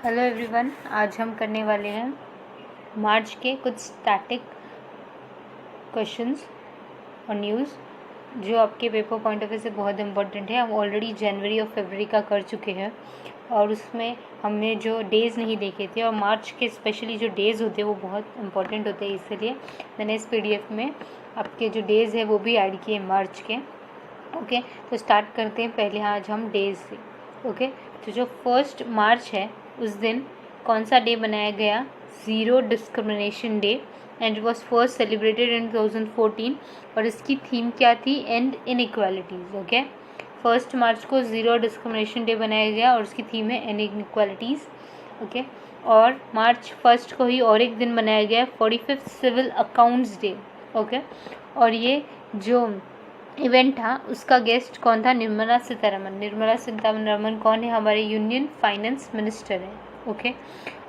Hello everyone, आज हम करने वाले हैं मार्च के कुछ स्टैटिक क्वेश्चंस और न्यूज़ जो आपके पेपर पॉइंट ऑफ व्यू से बहुत इम्पोर्टेंट है। हम ऑलरेडी जनवरी और फरवरी का कर चुके हैं और उसमें हमने जो डेज़ नहीं देखे थे और मार्च के स्पेशली जो डेज़ होते हैं वो बहुत इंपॉर्टेंट होते हैं, इसलिए मैंने इस PDF में आपके जो डेज़ है वो भी ऐड किए मार्च के। ओके, तो स्टार्ट करते हैं पहले आज हम डेज़ से। ओके, तो जो 1 मार्च है उस दिन कौन सा डे बनाया गया? Zero discrimination day, and it was first celebrated in 2014 और इसकी थीम क्या थी? And inequalities. ओके, 1 मार्च को ज़ीरो डिस्क्रिमिनेशन डे बनाया गया और उसकी थीम है एंड इनइक्वालिटीज़। ओके, और मार्च 1 को ही और एक दिन बनाया गया 45th civil accounts day. Okay, और ये जो इवेंट था उसका गेस्ट कौन था? निर्मला सीतारमन। निर्मला सीतारमन कौन है? हमारे यूनियन फाइनेंस मिनिस्टर हैं। ओके,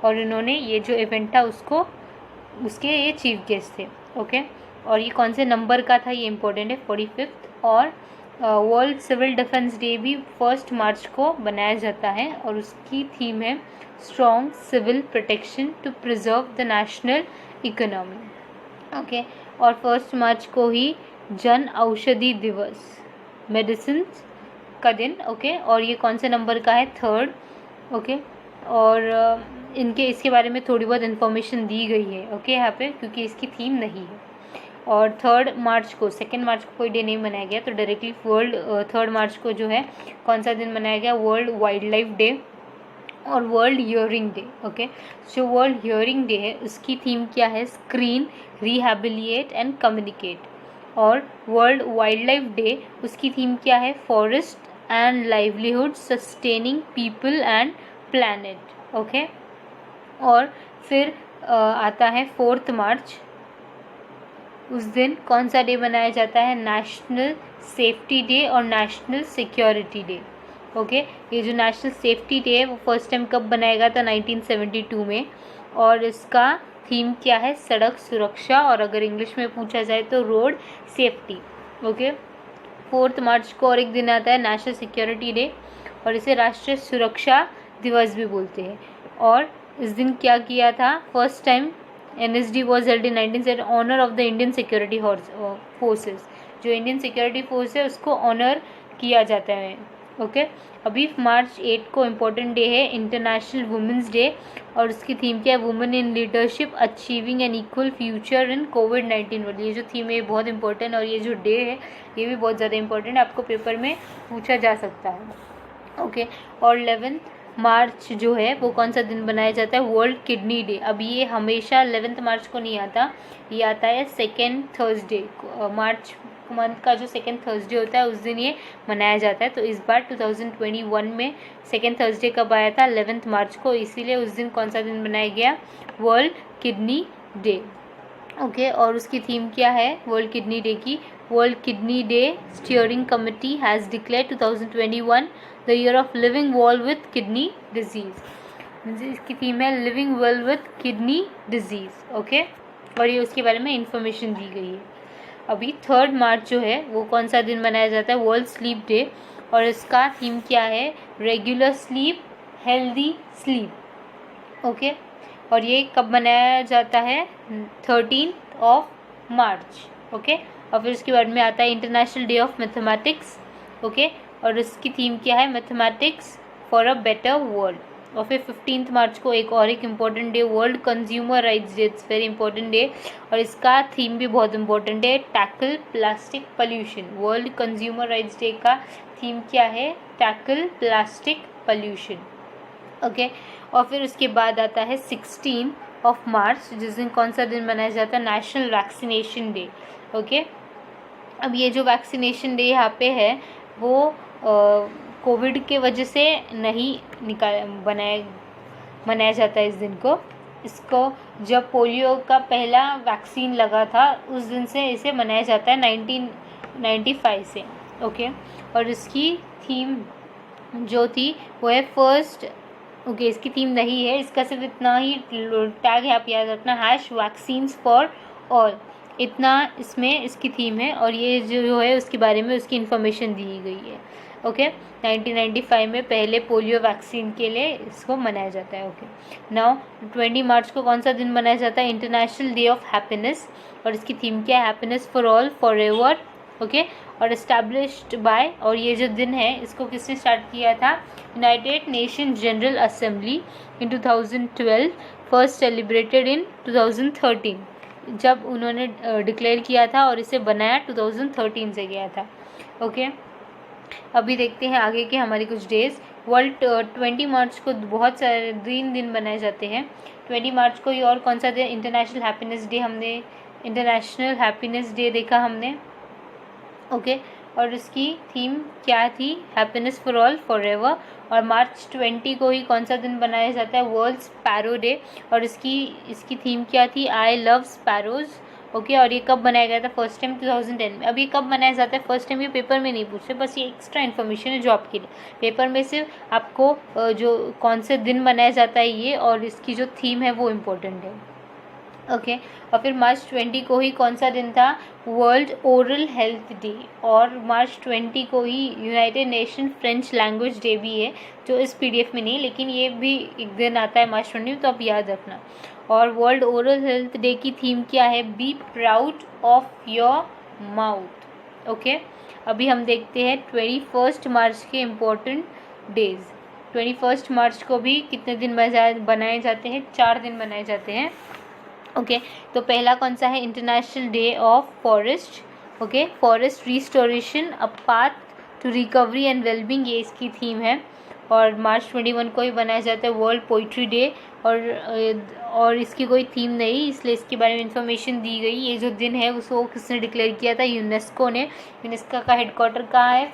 और इन्होंने ये जो इवेंट था उसके ये चीफ गेस्ट थे। ओके, और ये कौन से नंबर का था? ये इम्पोर्टेंट है, 45th। और वर्ल्ड सिविल डिफेंस डे भी 1 मार्च को बनाया जाता है और उसकी थीम है strong civil protection to preserve the national economy. Okay, और 1 मार्च को ही जन औषधि दिवस, मेडिसिन का दिन। ओके, और ये कौन से नंबर का है? 3rd। ओके, और इसके बारे में थोड़ी बहुत इन्फॉर्मेशन दी गई है। ओके, यहाँ पे क्योंकि इसकी थीम नहीं है। और 3rd मार्च को, 2nd मार्च को कोई डे नहीं मनाया गया, तो डायरेक्टली 3rd मार्च को जो है कौन सा दिन मनाया गया? वर्ल्ड वाइल्ड लाइफ डे और वर्ल्ड हियरिंग डे। ओके, जो वर्ल्ड हियरिंग डे है उसकी थीम क्या है? Screen, rehabilitate and communicate. और वर्ल्ड वाइल्ड लाइफ डे उसकी थीम क्या है? Forest and livelihood, sustaining people and planet. Okay, और फिर आता है 4th मार्च। उस दिन कौन सा डे मनाया जाता है? नेशनल सेफ्टी डे और नेशनल सिक्योरिटी डे। ओके, ये जो नेशनल सेफ्टी डे है वो फर्स्ट टाइम कब बनाया गया था? 1972 में, और इसका थीम क्या है? सड़क सुरक्षा, और अगर इंग्लिश में पूछा जाए तो रोड सेफ्टी। ओके, 4th मार्च को और एक दिन आता है नेशनल सिक्योरिटी डे और इसे राष्ट्रीय सुरक्षा दिवस भी बोलते हैं। और इस दिन क्या किया था? First time NSD was held in 1970 honour of the Indian security forces. जो इंडियन सिक्योरिटी फोर्स है उसको ऑनर किया जाता है। ओके, अभी मार्च 8 को इम्पोर्टेंट डे है इंटरनेशनल वुमेंस डे और उसकी थीम क्या है? Women in leadership achieving an equal future इन कोविड-19 वर्ल्ड। ये जो थीम है बहुत इंपॉर्टेंट और ये जो डे है ये भी बहुत ज़्यादा इंपॉर्टेंट है, आपको पेपर में पूछा जा सकता है। ओके, और 11th मार्च जो है वो कौन सा दिन बनाया जाता है? World kidney day. अब ये हमेशा 11th मार्च को नहीं आता, ये आता है 2nd थर्सडे। मार्च मंथ का जो 2nd थर्सडे होता है उस दिन ये मनाया जाता है। तो इस बार 2021 में 2nd थर्सडे कब आया था? 11th मार्च को, इसीलिए उस दिन कौन सा दिन बनाया गया? World kidney day. ओके, और उसकी थीम क्या है वर्ल्ड किडनी डे की? World kidney day steering committee has declare 2021 the year of living well with kidney disease. इसकी थीम है living well with kidney disease. Okay, और ये उसके बारे में इंफॉर्मेशन दी गई है। अभी 3rd मार्च जो है वो कौन सा दिन मनाया जाता है? वर्ल्ड स्लीप डे, और इसका थीम क्या है? Regular sleep, healthy sleep. Okay, और ये कब मनाया जाता है? 13th मार्च। ओके, और फिर उसके बाद में आता है international day of mathematics. Okay, और इसकी थीम क्या है? Mathematics for a better world. और फिर 15th मार्च को एक important day, world consumer rights day. It's very important day और इसका थीम भी बहुत इंपॉर्टेंट है, tackle plastic pollution. World consumer rights day का थीम क्या है? Tackle plastic pollution. ओके, और फिर उसके बाद आता है 16th मार्च, जिस दिन कौन सा दिन मनाया जाता है? National vaccination day. ओके, अब ये जो वैक्सीनेशन डे यहाँ पे है वो कोविड के वजह से नहीं मनाया जाता है इस दिन को। इसको जब पोलियो का पहला वैक्सीन लगा था उस दिन से इसे मनाया जाता है 1995 से। ओके, और इसकी थीम जो थी वो है फर्स्ट। ओके, इसकी थीम नहीं है, इसका सिर्फ इतना ही टैग है, आप याद रखना, #वैक्सीन्स फॉर ऑल। इतना इसमें इसकी थीम है और ये जो है उसके बारे में उसकी इन्फॉर्मेशन दी गई है। ओके 1995 में पहले पोलियो वैक्सीन के लिए इसको मनाया जाता है। ओके नाउ 20 मार्च को कौन सा दिन मनाया जाता है? इंटरनेशनल डे ऑफ हैप्पीनेस, और इसकी थीम क्या है? Happiness for all for ever. Okay और इस्टेब्लिश्ड बाय, और ये जो दिन है इसको किसने स्टार्ट किया था? United nation general assembly in 2012, first celebrated in 2013, जब उन्होंने डिक्लेयर किया था, और इसे बनाया 2013 से गया था। ओके अभी देखते हैं आगे के हमारे कुछ डेज। वर्ल्ड 20 मार्च को बहुत सारे दिन मनाए जाते हैं। 20 मार्च को ही और कौन सा दिन? इंटरनेशनल हैप्पीनेस डे, हमने इंटरनेशनल हैप्पीनेस डे देखा हमने। ओके और इसकी थीम क्या थी? Happiness for all for ever. और मार्च 20 को ही कौन सा दिन बनाया जाता है? वर्ल्ड स्पैरो डे, और इसकी थीम क्या थी? I love sparrows. ओके और ये कब बनाया गया था? फर्स्ट टाइम 2010 में। अब ये कब बनाया जाता है? फर्स्ट टाइम ये पेपर में नहीं पूछते, बस ये एक्स्ट्रा इन्फॉर्मेशन है जो आपके लिए। पेपर में सिर्फ आपको जो कौन से दिन बनाया जाता है ये, और इसकी जो थीम है वो इम्पोर्टेंट है। ओके और फिर मार्च 20 को ही कौन सा दिन था? World oral health day. और मार्च 20 को ही United Nation French Language Day भी है, जो इस पीडीएफ में नहीं, लेकिन ये भी एक दिन आता है मार्च 20 में, तो आप याद रखना। और वर्ल्ड ओरल हेल्थ डे की थीम क्या है? Be proud of your mouth. Okay अभी हम देखते हैं 21 मार्च के इम्पोर्टेंट डेज। 21 मार्च को भी कितने दिन बनाए जाते हैं? 4 दिन बनाए जाते हैं। ओके तो पहला कौन सा है? International day of forest. Okay forest restoration a path to recovery and wellbeing, ये इसकी थीम है। और मार्च 21 को ही बनाया जाता है वर्ल्ड पोइट्री डे, और इसकी कोई थीम नहीं, इसलिए इसके बारे में इंफॉर्मेशन दी गई। ये जो दिन है उसको किसने डिक्लेयर किया था? यूनेस्को ने। यूनेस्को का हेडक्वार्टर कहाँ है?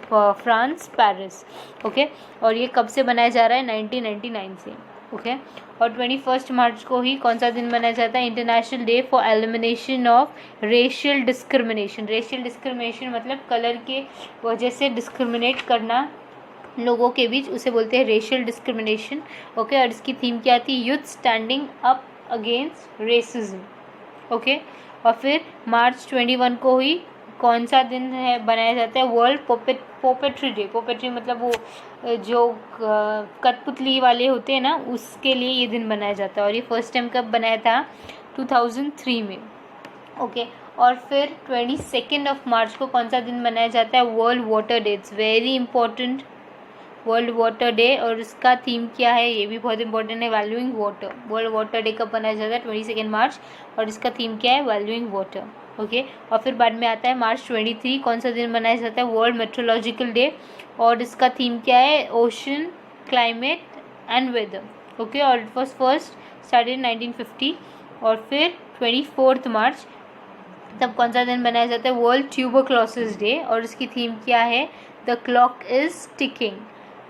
France, Paris. ओके और ये कब से बनाया जा रहा है? 1999 से। ओके और 21 मार्च को ही कौन सा दिन मनाया जाता है? International day for elimination of racial discrimination. Racial discrimination मतलब कलर के वजह से डिस्क्रिमिनेट करना लोगों के बीच, उसे बोलते हैं रेशियल डिस्क्रिमिनेशन। ओके और इसकी थीम क्या थी? Youth standing up against racism. Okay और फिर मार्च 21 को ही कौन सा दिन है बनाया जाता है? World पोपेट्री day. पोपेट्री मतलब वो जो कठपुतली वाले होते हैं ना, उसके लिए ये दिन बनाया जाता है। और ये फर्स्ट टाइम कब बनाया था? 2003 में। ओके और फिर 22 मार्च को कौन सा दिन मनाया जाता है? World water day. It's very important, world water day. और इसका थीम क्या है? ये भी बहुत इंपॉर्टेंट है, valuing water. World water day कब मनाया जाता है? 22 मार्च, और इसका थीम क्या है? Valuing water. ओके और फिर बाद में आता है मार्च 23, कौन सा दिन मनाया जाता है? वर्ल्ड मेट्रोलॉजिकल डे, और इसका थीम क्या है? Ocean, climate and weather. Okay और इट वॉज फर्स्ट स्टार्टेड 1950। और फिर 24 मार्च तब कौन सा दिन मनाया जाता है? वर्ल्ड ट्यूबरक्लोसिस डे, और इसकी थीम क्या है? The clock is ticking.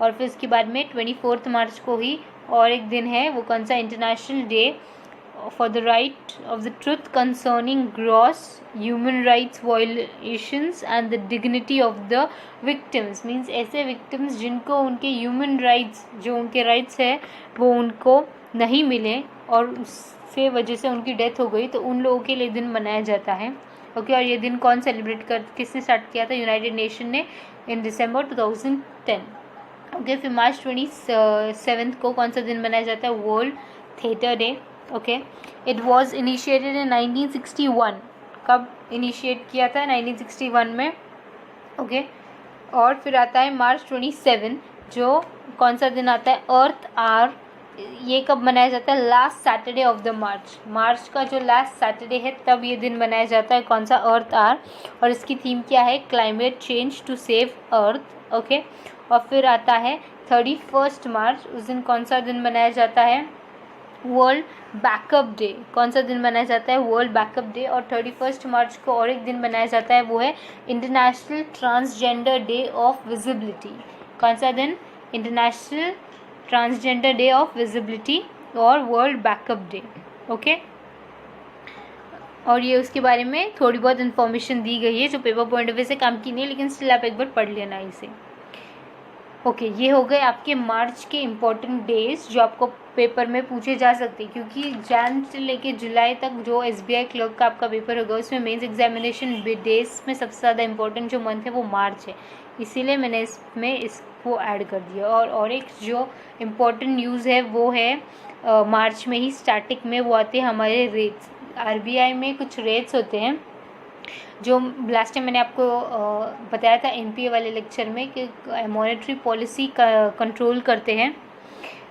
और फिर इसके बाद में 24 मार्च को ही और एक दिन है, वो कौन सा? International day for the right of the truth concerning gross human rights violations and the dignity of the victims. Means ऐसे विक्टिम्स जिनको उनके ह्यूमन राइट्स, जो उनके राइट्स है वो उनको नहीं मिले और उससे वजह से उनकी डेथ हो गई, तो उन लोगों के लिए दिन मनाया जाता है। ओके और ये दिन कौन सेलिब्रेट किसने स्टार्ट किया था? यूनाइटेड नेशन ने इन दिसंबर 2010। ओके फिर मार्च 27 को कौन सा दिन मनाया जाता है? World theatre day. Okay it was initiated in 1961। कब इनिशिएट किया था? 1961 में। ओके और फिर आता है मार्च 27, जो कौन सा दिन आता है? अर्थ आवर। ये कब मनाया जाता है? लास्ट सैटरडे ऑफ द मार्च का जो लास्ट सैटरडे है तब ये दिन मनाया जाता है। कौन सा? Earth hour. और इसकी थीम क्या है? Climate change to save earth. Okay और फिर आता है 31 मार्च। उस दिन कौन सा दिन मनाया जाता है? World backup day. कौन सा दिन मनाया जाता है? World backup day. और 31 मार्च को और एक दिन मनाया जाता है, वो है international transgender day of visibility. कौन सा दिन? International transgender day of visibility और वर्ल्ड बैकअप डे। ओके और ये उसके बारे में थोड़ी बहुत इन्फॉर्मेशन दी गई है जो पेपर पॉइंट ऑफ व्यू से काम की नहीं है, लेकिन स्टिल आप एक बार पढ़ लेना इसे। 31 मार्च को ओके, ये हो गए आपके मार्च के इम्पोर्टेंट डेज जो आपको पेपर में पूछे जा सकते हैं, क्योंकि जैन से लेके जुलाई तक जो SBI क्लर्क का आपका पेपर होगा उसमें मेंस एग्जामिनेशन डेज में सबसे ज़्यादा इम्पोर्टेंट जो मंथ है वो मार्च है, इसीलिए मैंने इसमें इसको ऐड कर दिया। और एक जो इम्पोर्टेंट न्यूज़ है वो है मार्च में ही स्टार्टिंग में वो आते हैं हमारे रेट्स। RBI में कुछ रेट्स होते हैं जो लास्ट टाइम मैंने आपको बताया था NPA वाले लेक्चर में कि मॉनेटरी पॉलिसी का कंट्रोल करते हैं।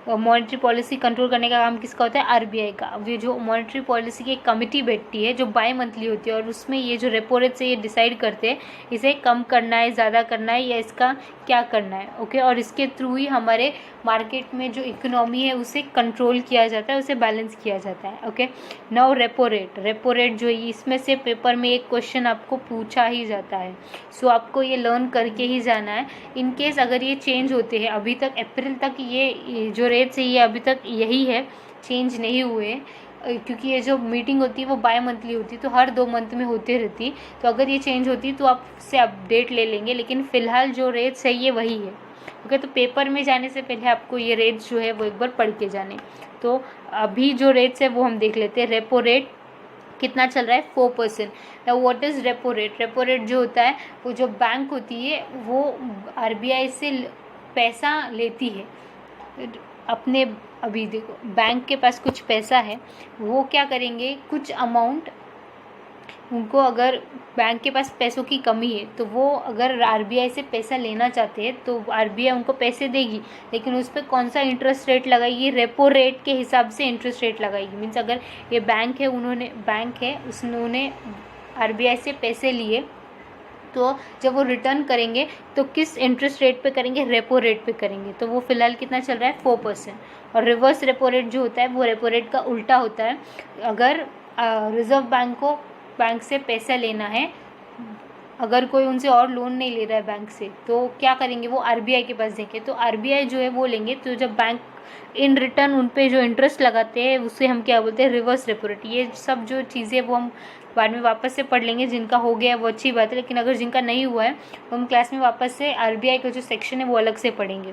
मॉनेटरी पॉलिसी कंट्रोल करने का काम किसका होता है? RBI का। अब ये जो मॉनेटरी पॉलिसी की एक कमिटी बैठती है जो बाई मंथली होती है और उसमें ये जो रेपो रेट से ये डिसाइड करते हैं इसे कम करना है, ज़्यादा करना है या इसका क्या करना है। ओके, और इसके थ्रू ही हमारे मार्केट में जो इकोनॉमी है उसे कंट्रोल किया जाता है, उसे बैलेंस किया जाता है। ओके, नाउ रेपो रेट जो है इसमें से पेपर में एक क्वेश्चन आपको पूछा ही जाता है, सो आपको ये लर्न करके ही जाना है। इन केस अगर ये चेंज होते हैं, अभी तक अप्रैल तक ये जो रेट्स है ये अभी तक यही है, चेंज नहीं हुए, क्योंकि ये जो मीटिंग होती है वो बाय मंथली होती है तो हर 2 मंथ में होती रहती। तो अगर ये चेंज होती तो आप उससे अपडेट ले लेंगे, लेकिन फ़िलहाल जो रेट्स है ये वही है। ओके, तो पेपर में जाने से पहले आपको ये रेट्स जो है वो एक बार पढ़ के जाने। तो अभी जो रेट्स है वो हम देख लेते हैं। रेपो रेट कितना चल रहा है? 4%। Now what is repo rate? Repo rate जो होता है वो जो बैंक होती है वो RBI से पैसा लेती है अपने। अभी देखो बैंक के पास कुछ पैसा है, वो क्या करेंगे, कुछ अमाउंट उनको, अगर बैंक के पास पैसों की कमी है तो वो अगर RBI से पैसा लेना चाहते हैं तो RBI उनको पैसे देगी, लेकिन उस पर कौन सा इंटरेस्ट रेट लगाएगी? रेपो रेट के हिसाब से इंटरेस्ट रेट लगाएगी। मीन्स अगर ये बैंक है उसने RBI से पैसे लिए तो जब वो रिटर्न करेंगे तो किस इंटरेस्ट रेट पे करेंगे? रेपो रेट पे करेंगे। तो वो फिलहाल कितना चल रहा है? 4%। और रिवर्स रेपो रेट जो होता है वो रेपो रेट का उल्टा होता है। अगर रिजर्व बैंक को बैंक से पैसा लेना है, अगर कोई उनसे और लोन नहीं ले रहा है बैंक से, तो क्या करेंगे? वो RBI के पास देंगे। तो RBI जो है वो लेंगे, तो जब बैंक इन रिटर्न उन पे जो इंटरेस्ट लगाते हैं उसे हम क्या बोलते हैं? Reverse repo rate. ये सब जो चीज़ें वो हम बाद में वापस से पढ़ लेंगे। जिनका हो गया वो अच्छी बात है, लेकिन अगर जिनका नहीं हुआ है तो हम क्लास में वापस से RBI का जो सेक्शन है वो अलग से पढ़ेंगे।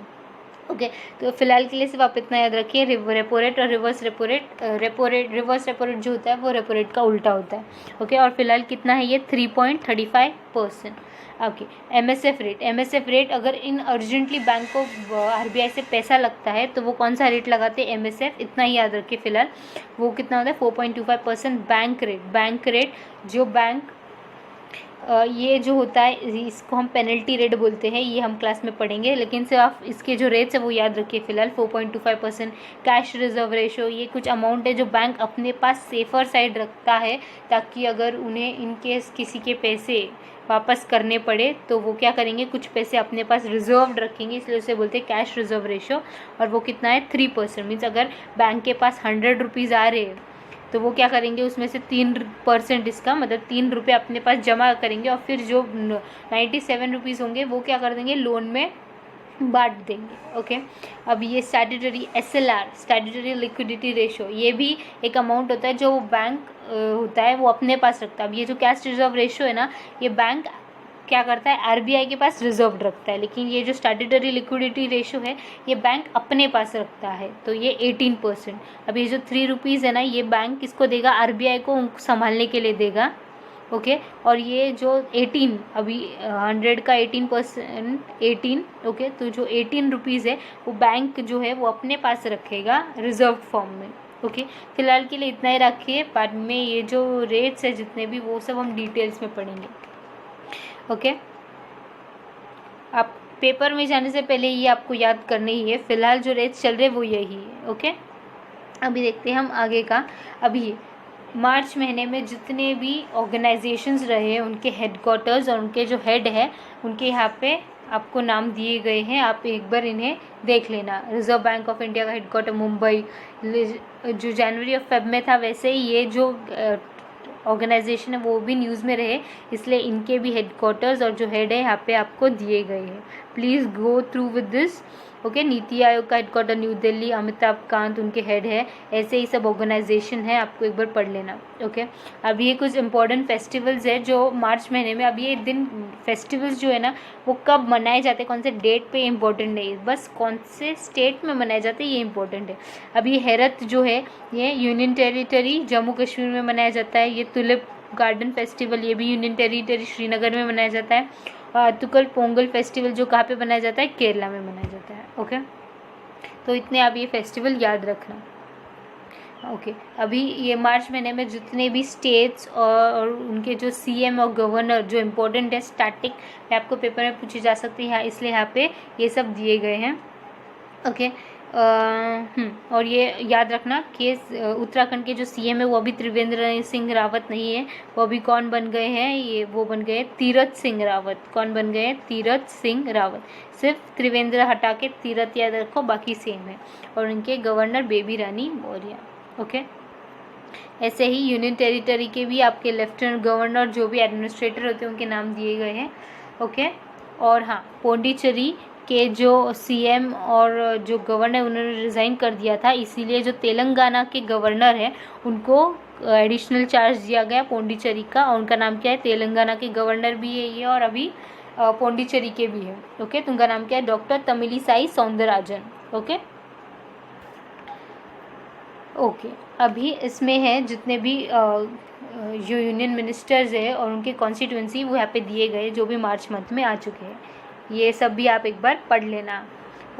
ओके, तो फिलहाल के लिए सिर्फ आप इतना याद रखिए, रेपो रेट और reverse repo rate. Reverse repo rate जो होता है वो रेपो रेट का उल्टा होता है। ओके, और फिलहाल कितना है ये? 3.35%। ओके, MSF रेट अगर इन अर्जेंटली बैंक को RBI से पैसा लगता है तो वो कौन सा रेट लगाते हैं? MSF। इतना ही याद रखिए फिलहाल। वो कितना होता है? 4.25% बैंक रेट जो बैंक ये जो होता है इसको हम पेनल्टी रेट बोलते हैं, ये हम क्लास में पढ़ेंगे, लेकिन सिर्फ आप इसके जो रेट्स है वो याद रखिए फिलहाल। 4.25%। कैश रिजर्व रेशो, ये कुछ अमाउंट है जो बैंक अपने पास सेफर साइड रखता है ताकि अगर उन्हें इन केस किसी के पैसे वापस करने पड़े तो वो क्या करेंगे? कुछ पैसे अपने पास रिजर्व्ड रखेंगे, इसलिए उसे बोलते हैं कैश रिजर्व रेशो। और वो कितना है? 3%। मीन्स अगर बैंक के पास 100 रुपीज़ आ रहे हैं तो वो क्या करेंगे? उसमें से 3% इसका मतलब 3 रुपये अपने पास जमा करेंगे और फिर जो 97 रुपीज़ होंगे वो क्या कर देंगे? लोन में बांट देंगे। ओके, अब ये statutory SLR, statutory liquidity ratio, ये भी एक अमाउंट होता है जो बैंक होता है वो अपने पास रखता है। अब ये जो कैश रिजर्व रेशो है ना, ये बैंक क्या करता है? RBI के पास रिजर्व रखता है, लेकिन ये जो स्टैट्यूटरी लिक्विडिटी रेशो है ये बैंक अपने पास रखता है, तो ये 18%। अब ये जो 3 रुपीज़ है ना, ये बैंक किसको देगा? RBI को संभालने के लिए देगा। ओके, और ये जो 18, अभी 100 का 18%, 18। ओके, तो जो 18 रुपीज़ है वो बैंक जो है वो अपने पास रखेगा रिजर्व फॉर्म में। ओके, फिलहाल के लिए इतना ही रखिए, बाद में ये जो रेट्स है जितने भी वो सब हम डिटेल्स में पढ़ेंगे। ओके, आप पेपर में जाने से पहले ये आपको याद करनी ही है। फिलहाल जो रेट्स चल रहे वो यही है। ओके, अभी देखते हैं हम आगे का। अभी मार्च महीने में जितने भी ऑर्गेनाइजेशंस रहे उनके हेडक्वार्टर्स और उनके जो हेड है उनके यहाँ पे आपको नाम दिए गए हैं, आप एक बार इन्हें देख लेना। रिजर्व बैंक ऑफ इंडिया का हेडक्वार्टर मुंबई, जो जनवरी और फेब में था, वैसे ही ये जो ऑर्गेनाइजेशन है वो भी न्यूज़ में रहे, इसलिए इनके भी हेडक्वार्टर्स और जो हेड है यहाँ पे आपको दिए गए हैं। Please go through with this. Okay, NITI Aayog का हेडक्वार्टर न्यू दिल्ली, अमिताभ कांत उनके हेड है, ऐसे ही सब ऑर्गेनाइजेशन है, आपको एक बार पढ़ लेना। ओके, अब ये कुछ इंपॉर्टेंट फेस्टिवल्स है जो मार्च महीने में, अब ये दिन फेस्टिवल्स जो है ना वो कब मनाए जाते हैं, कौन से डेट पे इम्पोर्टेंट नहीं, बस कौन से स्टेट में मनाए जाते हैं ये इंपॉर्टेंट है। अब ये हेरत जो है ये यूनियन टेरिटरी जम्मू कश्मीर में मनाया जाता है। ये टुलिप गार्डन फेस्टिवल ये भी यूनियन टेरिटरी श्रीनगर में मनाया जाता है। और अतुकल पोंगल फेस्टिवल जो कहाँ पे मनाया जाता है, केरला में मनाया जाता है। ओके, तो इतने आप ये फेस्टिवल याद रखना। ओके, अभी ये मार्च महीने में जितने भी स्टेट्स और उनके जो सीएम और गवर्नर जो इम्पोर्टेंट है स्टैटिक में आपको पेपर में पूछे जा सकते हैं, इसलिए यहाँ पे ये सब दिए गए हैं। ओके, और ये याद रखना कि उत्तराखंड के जो सीएम है वो अभी त्रिवेंद्र सिंह रावत नहीं है, वो अभी कौन बन गए हैं, ये वो बन गए तीरथ सिंह रावत। कौन बन गए, तीरथ सिंह रावत। सिर्फ त्रिवेंद्र हटा के तीरथ याद रखो, बाकी सेम है। और उनके गवर्नर बेबी रानी मौर्य। ओके, ऐसे ही यूनियन टेरिटरी के भी आपके लेफ्टिनेंट गवर्नर जो भी एडमिनिस्ट्रेटर होते हैं उनके नाम दिए गए हैं। ओके, और हाँ, पौंडीचेरी के जो सीएम और जो गवर्नर उन्होंने रिज़ाइन कर दिया था, इसीलिए जो तेलंगाना के गवर्नर हैं उनको एडिशनल चार्ज दिया गया पौंडीचेरी का, और उनका नाम क्या है, तेलंगाना के गवर्नर भी है ये और अभी पौंडीचेरी के भी है। ओके, तो उनका नाम क्या है, doctor Tamilisai Soundararajan. Okay, okay, अभी इसमें है जितने भी जो यूनियन मिनिस्टर्स है और उनके कॉन्स्टिट्यूंसी वो यहाँ पे दिए गए जो भी मार्च मंथ में आ चुके हैं, ये सब भी आप एक बार पढ़ लेना।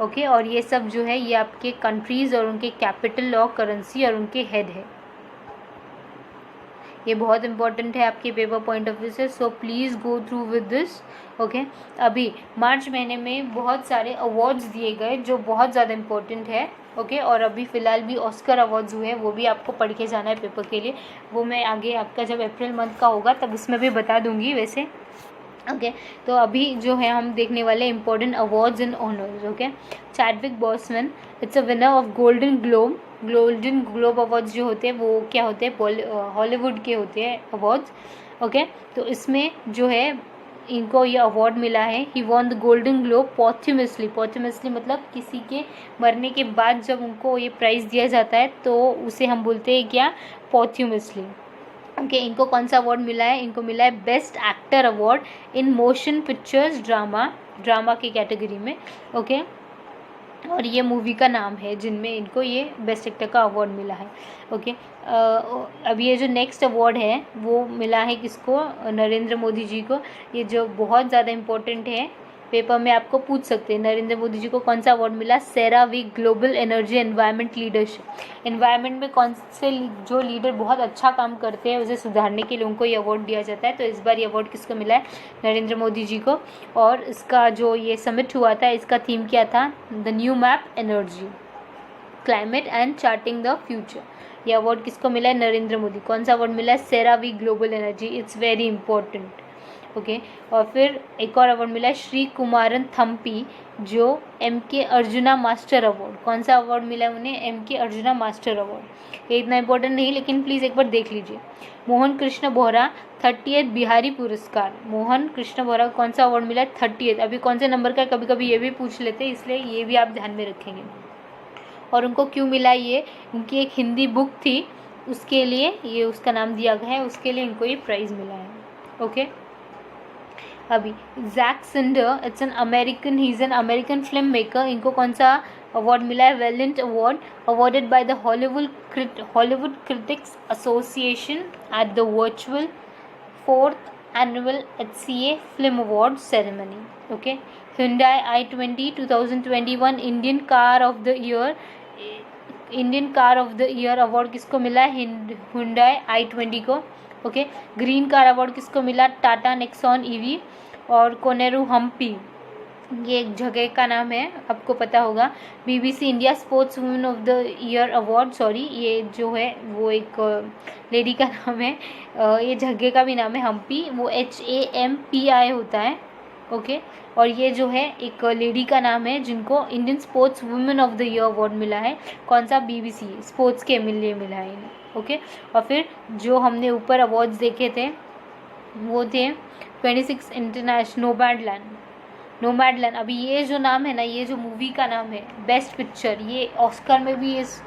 ओके, और ये सब जो है ये आपके कंट्रीज़ और उनके कैपिटल और करेंसी और उनके हेड है, ये बहुत इंपॉर्टेंट है आपके पेपर पॉइंट ऑफ व्यू से, so please go through with this. Okay, अभी मार्च महीने में बहुत सारे अवार्ड्स दिए गए जो बहुत ज़्यादा इंपॉर्टेंट है। ओके, और अभी फ़िलहाल भी ऑस्कर अवार्ड्स हुए हैं, वो भी आपको पढ़ के जाना है पेपर के लिए, वो मैं आगे आपका जब अप्रैल मंथ का होगा तब उसमें भी बता दूंगी वैसे। ओके, तो अभी जो है हम देखने वाले important awards and honours. Okay, Chadwick bossman it's a winner of golden globe awards जो होते हैं वो क्या होते हैं, हॉलीवुड के होते हैं अवार्ड्स। ओके, तो इसमें जो है इनको ये अवार्ड मिला है, he won the golden globe पॉथ्यूमसली मतलब किसी के मरने के बाद जब उनको ये प्राइज़ दिया जाता है तो उसे हम बोलते हैं क्या, पॉथ्यूमसली। ओके, इनको कौन सा अवार्ड मिला है, इनको मिला है best actor award in motion pictures drama की कैटेगरी में। ओके, और ये मूवी का नाम है जिनमें इनको ये बेस्ट एक्टर का अवार्ड मिला है। ओके, अब ये जो नेक्स्ट अवार्ड है वो मिला है किसको, नरेंद्र मोदी जी को, ये जो बहुत ज़्यादा इम्पोर्टेंट है, पेपर में आपको पूछ सकते हैं नरेंद्र मोदी जी को कौन सा अवार्ड मिला, CERAWeek global energy environment leadership. Environment में कौन से जो लीडर बहुत अच्छा काम करते हैं उसे सुधारने के लिए उनको ये अवार्ड दिया जाता है, तो इस बार ये अवार्ड किसको मिला है, नरेंद्र मोदी जी को। और इसका जो ये समिट हुआ था इसका थीम क्या था, the new map energy climate and charting the future. ये अवार्ड किसको मिला है, नरेंद्र मोदी। कौन सा अवार्ड मिला है, CERAWeek global energy, it's very important. Okay, और फिर एक और अवार्ड मिला है श्री कुमारन थम्पी जो MK अर्जुना मास्टर अवार्ड। कौन सा अवार्ड मिला है उन्हें, MK अर्जुना मास्टर अवार्ड। ये इतना इंपॉर्टेंट नहीं लेकिन प्लीज़ एक बार देख लीजिए। मोहन कृष्ण बोहरा 30th बिहारी पुरस्कार, मोहन कृष्ण बोहरा को कौन सा अवार्ड मिला है, 30th। अभी कौन से नंबर का है कभी कभी ये भी पूछ लेते हैं, इसलिए ये भी आप ध्यान में रखेंगे। और उनको क्यों मिला ये, उनकी एक हिंदी बुक थी उसके लिए ये उसका नाम दिया गया है, उसके लिए इनको ये प्राइज़ मिला है। ओके, अभी Jack Snyder it's an American, he is an American film maker, इनको कौन सा अवार्ड मिला है, valiant award awarded by the Hollywood critics association at the virtual 4th annual HCA film award ceremony. Okay, Hyundai i20 2021 Indian car of the year award किसको मिला है, Hyundai i20 को। Okay, green car award किसको मिला, Tata Nexon EV। और कोनेरू हम्पी ये एक जगह का नाम है, आपको पता होगा। BBC India sports women of the year award, sorry ये जो है वो एक लेडी का नाम है, ये जगह का भी नाम है हम्पी, वो HAMPI होता है। ओके, और ये जो है एक लेडी का नाम है जिनको Indian sports women of the year award मिला है, कौन सा, BBC स्पोर्ट्स के लिए मिला है इन्हें। ओके, और फिर जो हमने ऊपर अवार्ड्स देखे थे वो थे 26 इंटरनेशनल नोमैडलैंड, अभी ये जो नाम है ना, ये जो मूवी का नाम है बेस्ट पिक्चर, ये ऑस्कर में भी इस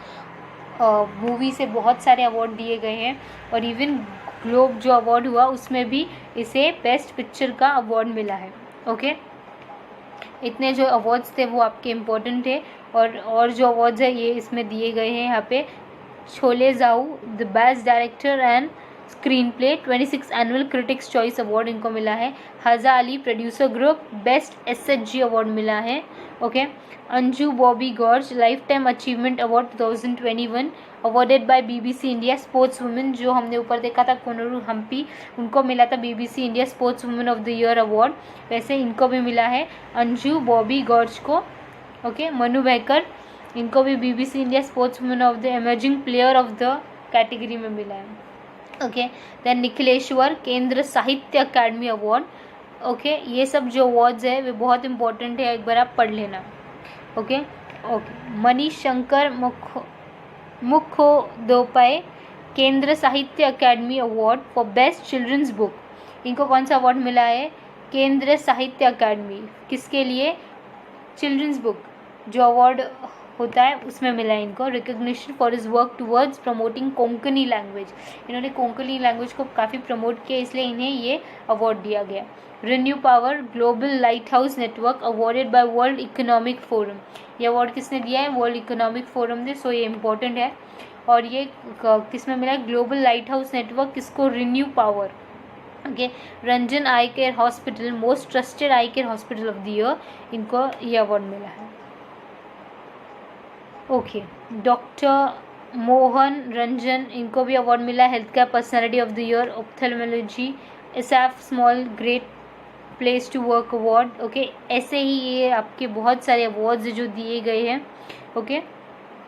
मूवी से बहुत सारे अवार्ड दिए गए हैं, और इवन ग्लोब जो अवार्ड हुआ उसमें भी इसे बेस्ट पिक्चर का अवार्ड मिला है। ओके, इतने जो अवार्ड्स थे वो आपके इम्पोर्टेंट थे, और जो अवार्ड्स है ये इसमें दिए गए हैं यहाँ पे। Chloe Zhao the best director and screenplay 26 annual critics choice award इनको मिला है। हज़ा अली producer group best SHG award मिला है। Okay, Anju Bobby George lifetime achievement award 2021 awarded by BBC India sports women, जो हमने ऊपर देखा था कोनोरू हम्पी, उनको मिला था BBC India sports women of the year award, वैसे इनको भी मिला है अंजू बॉबी गॉर्ज को। ओके, मनु बहकर, इनको भी BBC India sports women of the emerging player of the category में मिला है। ओके, देन निखिलेश्वर केंद्र साहित्य अकादमी अवार्ड। ओके, ये सब जो अवार्ड्स है वे बहुत इंपॉर्टेंट है, एक बार आप पढ़ लेना। Okay okay, Manish Shankar Mukhopadhyay Kendra Sahitya Akademi award for best children's book, इनको कौन सा अवार्ड मिला है? केंद्र साहित्य अकादमी, किसके लिए? चिल्ड्रंस बुक जो अवार्ड होता है उसमें मिला है इनको। Recognition for his work towards promoting Konkani language, इन्होंने कोंकणी लैंग्वेज को काफ़ी प्रमोट किया, इसलिए इन्हें ये अवार्ड दिया गया। Renew power global light house network awarded bye world economic forum, ये अवार्ड किसने दिया है? वर्ल्ड इकोनॉमिक फोरम ने, सो ये इम्पोर्टेंट है। और ये किस में मिला है? ग्लोबल लाइट हाउस नेटवर्क, किसको? Renew power. Okay, Ranjan I care hospital most trusted I care hospital of the year, इनको ये अवार्ड मिला है। ओके, डॉक्टर मोहन रंजन, इनको भी अवार्ड मिला है health care personality of the year ophthalmology. SF small great place to work award. Okay, ऐसे ही ये आपके बहुत सारे अवार्ड्स जो दिए गए हैं। ओके,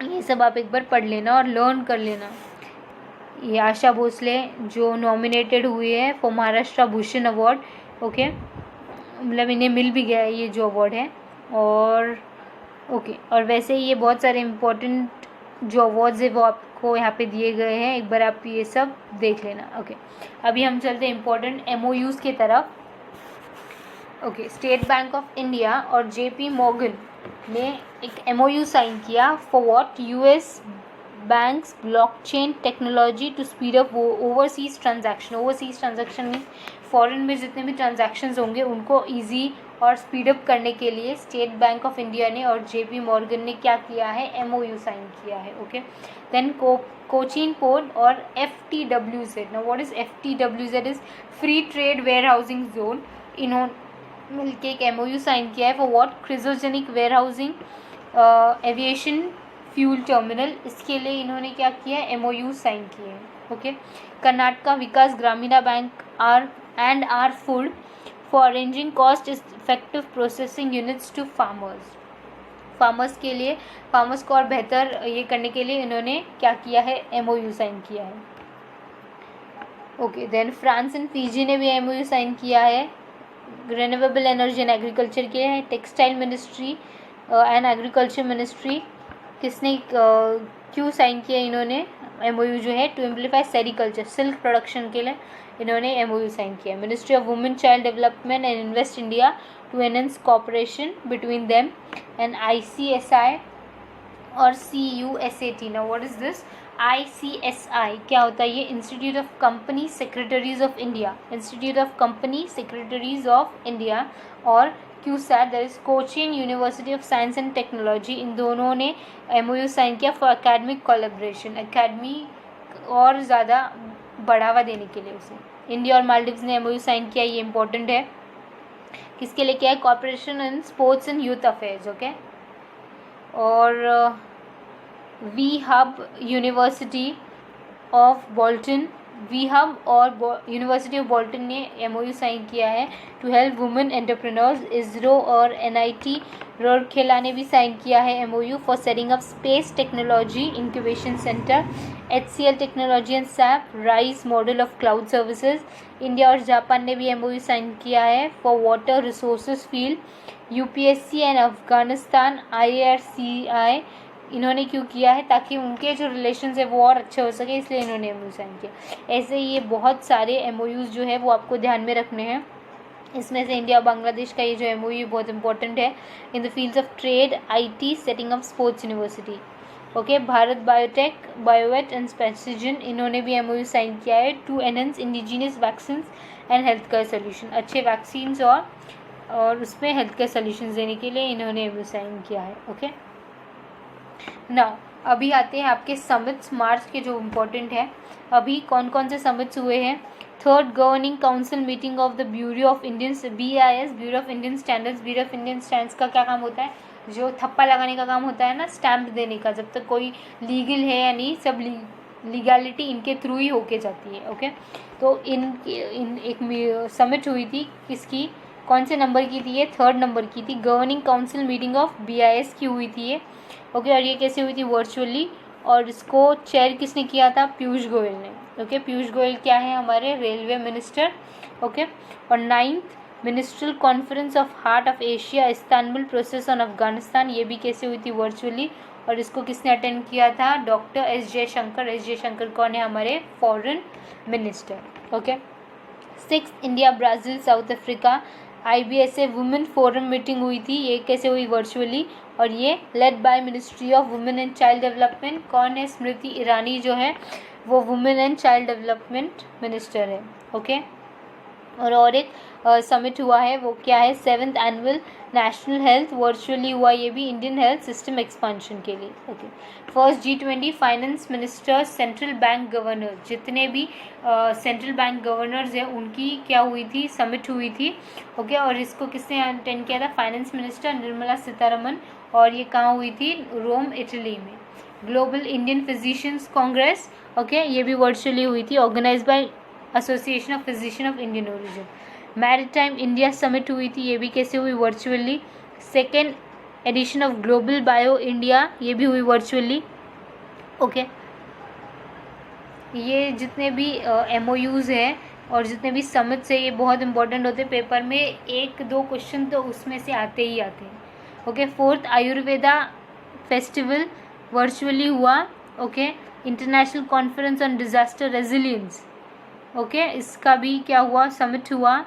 ये सब आप एक बार पढ़ लेना और लर्न कर लेना। ये आशा भोसले जो नॉमिनेटेड हुए हैं for Maharashtra Bhushan award. Okay, मतलब इन्हें मिल भी गया है ये जो अवार्ड है। और ओके, और वैसे ही ये बहुत सारे इम्पोर्टेंट जो अवार्ड्स है वो आपको यहाँ पे दिए गए हैं, एक बार आप ये सब देख लेना। ओके, अभी हम चलते हैं इम्पोर्टेंट एमओयूज़ की तरफ। Okay, state bank of India और जेपी मॉर्गन ने एक एमओयू साइन किया for what? US banks blockchain technology to speed up overseas transaction. Overseas transaction means foreign में जितने भी ट्रांजैक्शंस होंगे उनको ईजी और स्पीडअप करने के लिए स्टेट बैंक ऑफ इंडिया ने और जेपी मॉर्गन ने क्या किया है? एमओयू साइन किया है। ओके, देन कोचीन पोर्ट और FTWZ। Now what is FTWZ? Is free trade warehousing zone. इन्होंने मिलके एक एमओयू साइन किया है for what? Cryogenic warehousing aviation fuel terminal, इसके लिए इन्होंने क्या किया है? एमओयू साइन किए हैं। Okay, Karnataka Vikas Grameen bank are food for arranging cost effective processing units to farmers के लिए, फार्मर्स को और बेहतर ये करने के लिए इन्होंने क्या किया है? एमओयू साइन किया है। Okay, then France and Fiji ने भी एमओयू साइन किया है। रिन्यूएबल एनर्जी एंड एग्रीकल्चर के हैं। Textile ministry and agriculture ministry किसने क्यों साइन किया इन्होंने एमओयू जो है? To amplify sericulture, silk production के लिए इन्होंने एमओयू साइन किया। Ministry of women child development and invest India to enhance cooperation between them and ICSI और CUSAT। Now what is this? ICSI क्या होता है? ये institute of company secretaries of India, institute of company secretaries of India, और QSAT that is Cochin university of science and technology, इन दोनों ने MOU sign किया फॉर एकेडमिक कोलैबोरेशन, एकेडमी और ज़्यादा बढ़ावा देने के लिए उसे। इंडिया और मालदीव्स ने एमओयू साइन किया, ये इंपॉर्टेंट है। किसके लिए किया है? Cooperation in sports and youth affairs. Okay, और we hub university of Bolton, we hub और यूनिवर्सिटी ऑफ बोल्टन ने एमओयू साइन किया है to help women entrepreneurs. ISRO और NIT रूरकेला ने भी साइन किया है MOU for setting up space technology incubation centre. HCL technology and SAP rise model of cloud services. India और जापान ने भी एमओयू साइन किया है for water resources field. UPSC and Afghanistan IRCI इन्होंने क्यों किया है? ताकि उनके जो रिलेशंस है वो और अच्छे हो सके, इसलिए इन्होंने एमओयू साइन किया। ऐसे ही ये बहुत सारे एमओयूज़ जो है वो आपको ध्यान में रखने हैं। इसमें से इंडिया और बांग्लादेश का ये जो MOU बहुत इंपॉर्टेंट है in the fields of trade, IT, setting up sports university. Okay, Bharat biotech, biovet and स्पेसिजन, इन्होंने भी MOU साइन किया है to enhance indigenous vaccine and health care solution. अच्छे वैक्सीन्स और उसमें हेल्थ केयर सोल्यूशन देने के लिए इन्होंने MOU साइन किया है। ओके, नाउ अभी आते हैं आपके समिट्स मार्च के जो इम्पोर्टेंट है। अभी कौन कौन से समिट्स हुए हैं? Third governing council meeting of the bureau of Indian BIS, bureau of Indian standards. Bureau of Indian standards का क्या काम होता है? जो थप्पा लगाने का काम होता है ना, स्टैंप देने का, जब तक कोई लीगल है या नहीं, सब लीगैलिटी इनके थ्रू ही होके जाती है। ओके, तो इन एक समिट हुई थी, किसकी, कौन से नंबर की थी ये? थर्ड नंबर की थी। Governing council meeting of BIS की हुई थी ये। ओके, और ये कैसे हुई थी? वर्चुअली। और इसको चेयर किसने किया था? पीयूष गोयल ने। ओके, पीयूष गोयल क्या है? हमारे रेलवे मिनिस्टर। ओके, और 9th ministerial conference of heart of Asia Istanbul process on Afghanistan, ये भी कैसे हुई थी? वर्चुअली। और इसको किसने अटेंड किया था? Doctor S Jaishankar. S Jaishankar कौन है? हमारे foreign minister. Okay, 6th India Brazil south Africa IBSA women forum meeting हुई थी, ये कैसे हुई? वर्चुअली। और ये led by ministry of women and child development. कौन है? स्मृति ईरानी जो है वो women and child development minister है। ओके, और एक समिट हुआ है, वो क्या है? 7th annual national health, virtually हुआ ये भी, इंडियन हेल्थ सिस्टम एक्सपांशन के लिए। Okay, first G20 finance ministers, central bank governor, जितने भी सेंट्रल बैंक गवर्नर्स हैं उनकी क्या हुई थी? समिट हुई थी। ओके, और इसको किसने अटेंड किया था? Finance minister Nirmala Sitharaman. और ये कहाँ हुई थी? रोम, इटली में। Global Indian physicians congress, okay, ये भी वर्चुअली हुई थी, organise by association of physician of Indian origin. Maritime India summit हुई थी, ये भी कैसे हुई? Virtually. Second edition of global bio India, ये भी हुई वर्चुअली। ओके, ये जितने भी MOUs हैं और जितने भी समिट्स हैं ये बहुत इंपॉर्टेंट होते हैं, पेपर में 1-2 क्वेश्चन तो उसमें से आते ही आते हैं। Okay, 4th Ayurveda festival virtually हुआ। Okay, international conference on disaster resilience, okay, इसका भी क्या हुआ? समिट हुआ।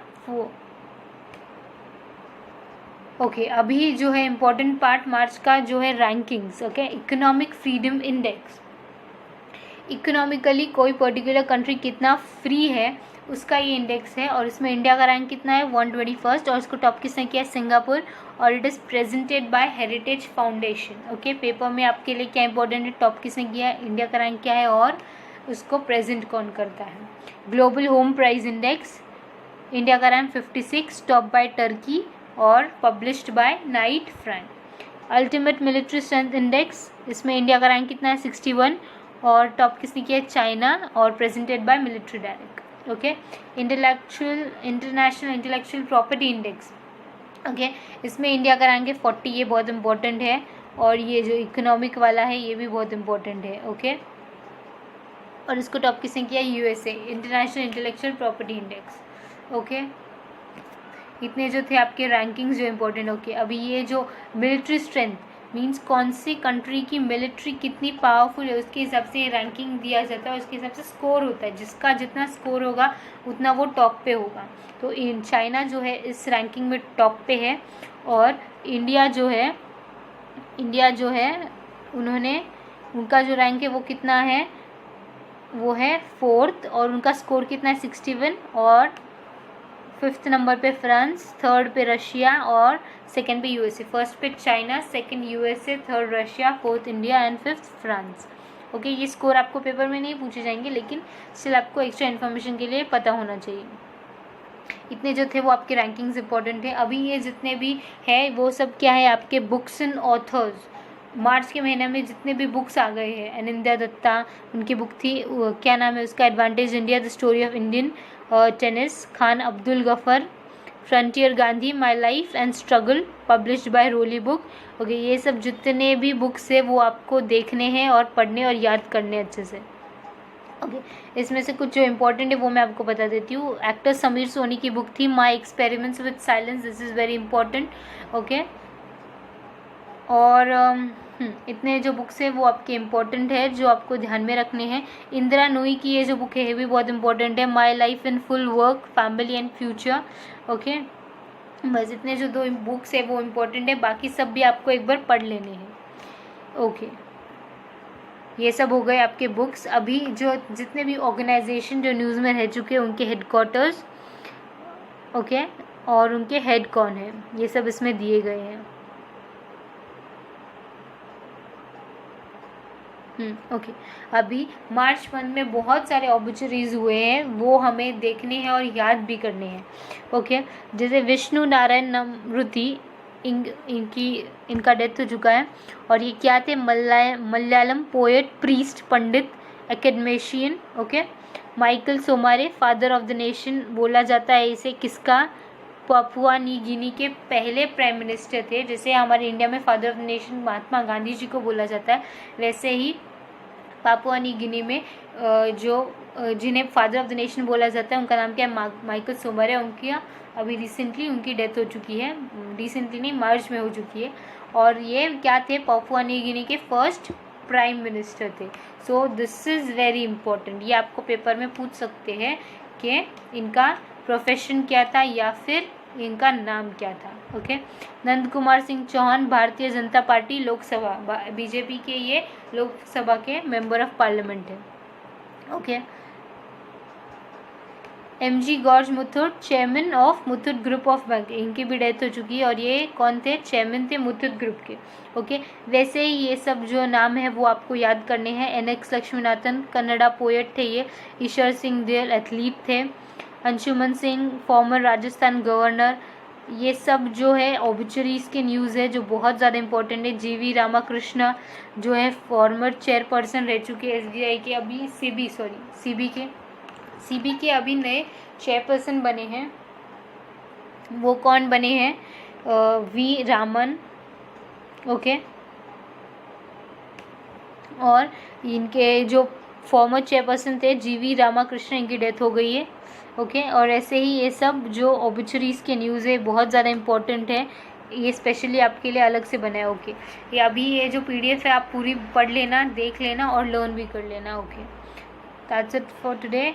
ओके, अभी जो है इम्पोर्टेंट पार्ट मार्च का जो है rankings. Okay, economic freedom index, economically कोई पर्टिकुलर कंट्री कितना फ्री है उसका ये इंडेक्स है, और इसमें इंडिया का रैंक कितना है? 121, और इसको टॉप किसने किया है? सिंगापुर। और it is presented by heritage foundation. Okay, paper में आपके लिए क्या इंपॉर्टेंट है? टॉप किसने किया है? इंडिया का रैंक क्या है और उसको प्रेजेंट कौन करता है? Global home price index, India का रैंक 56, टॉप बाय टर्की और published by Knight Frank. Ultimate military strength index, इसमें इंडिया का रैंक कितना है? 61, और टॉप किसने किया है? चाइना, और presented by military direct. Okay, international intellectual property index, okay, इसमें इंडिया का रैंक है 40, ये बहुत इंपॉर्टेंट है। और ये जो इकोनॉमिक वाला है ये भी बहुत इंपॉर्टेंट है। ओके, और इसको टॉप किसने किया? USA, international intellectual property index. Okay, इतने जो थे आपके रैंकिंग्स जो इम्पोर्टेंट। ओके, अभी ये जो मिलिट्री स्ट्रेंथ मींस कौन सी कंट्री की मिलिट्री कितनी पावरफुल है उसके हिसाब से रैंकिंग दिया जाता है, उसके हिसाब से स्कोर होता है, जिसका जितना स्कोर होगा उतना वो टॉप पे होगा। तो इन चाइना जो है इस रैंकिंग में टॉप पे है, और इंडिया जो है उन्होंने उनका जो रैंक है वो कितना है? वो है 4th, और उनका स्कोर कितना है? 61, और 5th नंबर पे फ्रांस, 3rd पे रशिया, और 2nd पे USA। फर्स्ट पे China, 2nd USA, 3rd Russia, 4th India and 5th France. Okay, ये स्कोर आपको पेपर में नहीं पूछे जाएंगे, लेकिन स्टिल आपको एक्स्ट्रा इन्फॉर्मेशन के लिए पता होना चाहिए। इतने जो थे वो आपके रैंकिंग्स इंपॉर्टेंट है। अभी ये जितने भी है वो सब क्या है? आपके बुक्स एंड ऑथर्स। मार्च के महीने में जितने भी बुक्स आ गए हैं, अनिंद्या दत्ता उनकी बुक थी, क्या नाम है उसका? Advantage India, the story of Indian tennis. Khan Abdul Ghaffar, frontier Gandhi, my life and struggle, published by Roli book. Okay, ये सब जितने भी बुक्स है वो आपको देखने हैं और पढ़ने और याद करने अच्छे से। ओके, इसमें से कुछ जो इम्पोर्टेंट है वो मैं आपको बता देती हूँ। एक्टर समीर सोनी की बुक थी my experiments with silence, this is very important. Okay, और इतने जो बुक्स है वो आपके इम्पोर्टेंट है, जो आपको ध्यान में रखने हैं। इंदिरा नूई की ये जो बुक है ये भी बहुत इंपॉर्टेंट है, my life in full work, family and future. Okay, बस इतने जो 2 बुक्स है वो इम्पोर्टेंट है, बाकी सब भी आपको एक बार पढ़ लेने हैं। ओके, ये सब हो गए आपके बुक्स। अभी जो जितने भी ऑर्गेनाइजेशन जो न्यूज़ में रह चुके हैं उनके हेडक्वार्टर्स, ओके, और उनके हेड कौन है, ये सब इसमें दिए गए हैं। ओके, अभी मार्च मंथ में बहुत सारे ऑब्चुरीज हुए हैं, वो हमें देखने हैं और याद भी करने हैं। ओके, जैसे विष्णु नारायण नमृति, इनका डेथ हो चुका है, और ये क्या थे, Malayalam poet, priest, pandit, academician. Okay, Michael Somare, father of the nation बोला जाता है इसे, किसका, पापुआ न्यू गिनी के पहले प्राइम मिनिस्टर थे। जैसे हमारे इंडिया में father of the nation Mahatma Gandhi ji को बोला जाता है, वैसे ही पापुआ न्यू गिनी में जिन्हें फादर ऑफ द नेशन बोला जाता है उनका नाम क्या है, माइकल सोमरे। उनकी अभी रिसेंटली उनकी डेथ हो चुकी है, रिसेंटली नहीं, मार्च में हो चुकी है। और ये क्या थे, पापुआ न्यू गिनी के फर्स्ट प्राइम मिनिस्टर थे। So this is very important, ये आपको पेपर में पूछ सकते हैं कि इनका प्रोफेशन क्या था या फिर इनका नाम क्या था। Okay, Nand Kumar Singh Chauhan, Bharatiya Janata party Lok Sabha, BJP के ये लोकसभा के मेंबर ऑफ पार्लियामेंट है। Okay, MG gorge Muthoot, chairman of Muthoot group of bank, इनकी भी डेथ हो चुकी है, और ये कौन थे, चेयरमैन थे मुथुट ग्रुप के। ओके, वैसे ही ये सब जो नाम है वो आपको याद करने हैं। NX लक्ष्मीनाथन, कन्नड़ा पोएट थे ये। ईश्वर सिंह देल, एथलीट थे। Anshuman Singh, farmer Rajasthan governor. ये सब जो है ऑब्चुरीज के न्यूज़ है जो बहुत ज़्यादा इंपॉर्टेंट है। GV रामाकृष्ण जो है फॉर्मर चेयरपर्सन रह चुके हैं SBI के, अभी CB के अभी नए चेयरपर्सन बने हैं। वो कौन बने हैं, V रामन। ओके, और इनके जो फॉर्मर चेयरपर्सन थे GV रामाकृष्ण, इनकी डेथ हो गई है। ओके, और ऐसे ही ये सब जो ऑब्चुरीज के न्यूज़ है बहुत ज़्यादा इंपॉर्टेंट है, ये स्पेशली आपके लिए अलग से बना है। ओके, ये अभी ये जो PDF है आप पूरी पढ़ लेना, देख लेना और लर्न भी कर लेना। Okay, that's it for today.